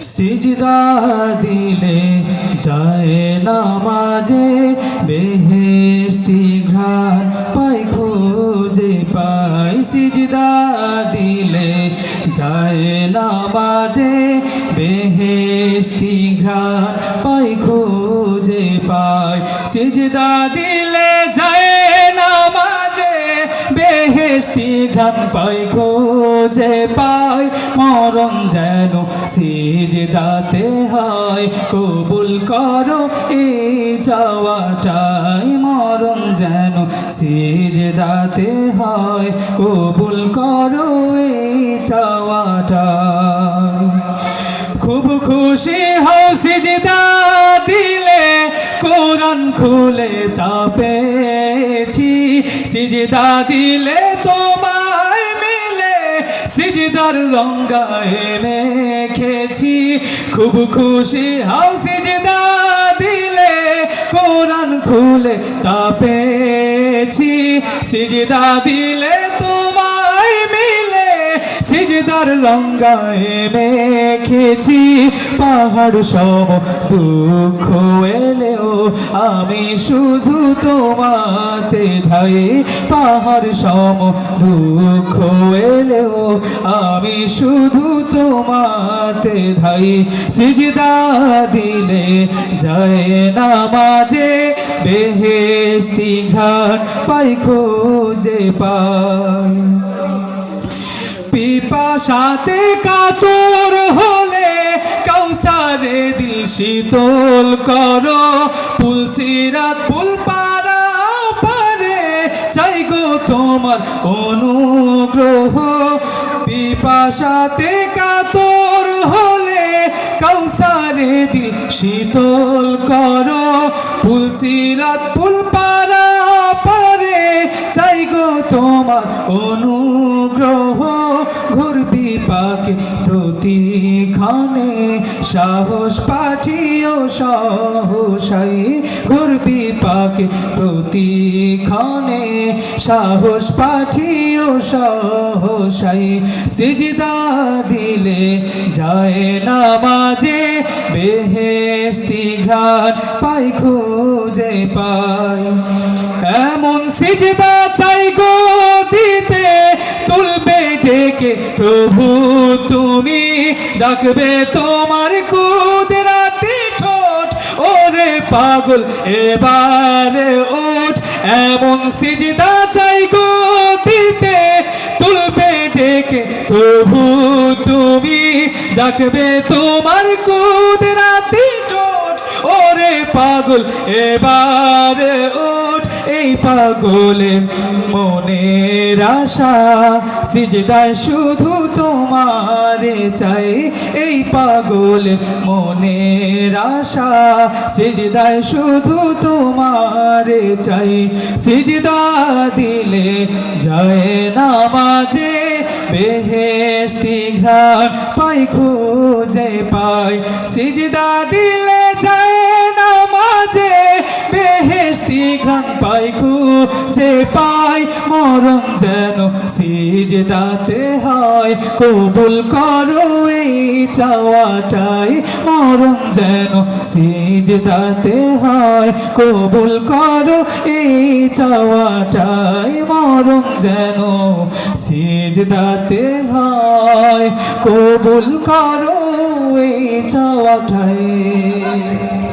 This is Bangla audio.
সিজদা দিলে যায় নামাজে বেহেশতি ঘ্রাণ পাই খোঁজে পাই। সিজদা দিলে যায় নামাজে বেহেশতি ঘ্রাণ পাই খোঁজে পাই। সিজদা দিলে যায় নামাজে বেহেশতি ঘ্রাণ পাই খোঁজে পাই। মরণ যেন সিজদাতে হয়, কবুল করো এই চাওয়াটাই। মরণ যেন সিজদাতে হয়, কবুল করো এই চাওয়াটাই। খুব খুশি হও সিজদা দিলে, কোরআন খুলে তা পেয়েছি। সিজদা দিলে তোমায় মিলে সিজদার রঙ্গায় মেখেছি। খুব খুশি হও সিজদা দিলে, কোরআন খুলে তা পেয়েছি। সিজদা দিলে তোমায় মিলে সিজদার রঙ্গায় মেখেছি। পাহাড় সম দুঃখ এলেও আমি শুধু তোমাতে ধাই। পাহাড় সম দুঃখ এলেও আমি শুধু তোমাতে ধাই। সিজদা দিলে যায় নামাজে বেহেশতি ঘ্রাণ পাই খোঁজে পাই। পিপাসাতে কাতর হলে কাউসারে দিল শীতল করো। পুল সিরাত পুল পারা পারে চাই গো তোমার অনুগ্রহ। পিপাসাতে কাতর হলে কাউসারে দিল শীতল করো। পুল সিরাত পুল পারা পারে চাই গো তোমার অনুগ্রহ। ঘুরবি পাকে প্রতিক্ষণে সাহস পাঠিও সহসাই। ঘুরবি পাকে প্রতিক্ষণে সাহস পাঠিও সহসাই। সিজদা দিলে যায় নামাজে বেহেশতি ঘ্রাণ পাই খোঁজে পাই। এমন সিজদা চাই গো দিতে তুলবে ডেকে প্রভু তুমি। ডাকবে তোমার কুদরতি ঠোঁট, ওরে পাগল এবারে ওঠ। এমন সিজদা চাই গো দিতে তুলবে ডেকে প্রভু তুমি। ডাকবে তোমার কুদরতি ঠোঁট, ওরে পাগল এবারে ওঠ। এই পাগলের মনের আশা সিজদায় শুধু তোমারে চাই। এই পাগলের মনের আশা সিজদায় শুধু তোমারে চাই। সিজদা দিলে যায় নামাজে বেহেশতি ঘ্রাণ পাই খোঁজে পাই। সিজদা দিলে যায় নামাজে বেহেশতি ঘ্রাণ পাই খুঁজে পাই। মরণ যেন সিজদাতে হয়, কবুল করো এই চাওয়াটাই। মরণ যেন সিজদাতে হয়, কবুল করো এই চাওয়াটাই। মরণ যেন সিজদাতে হয়, কবুল করো এই চাওয়াটাই।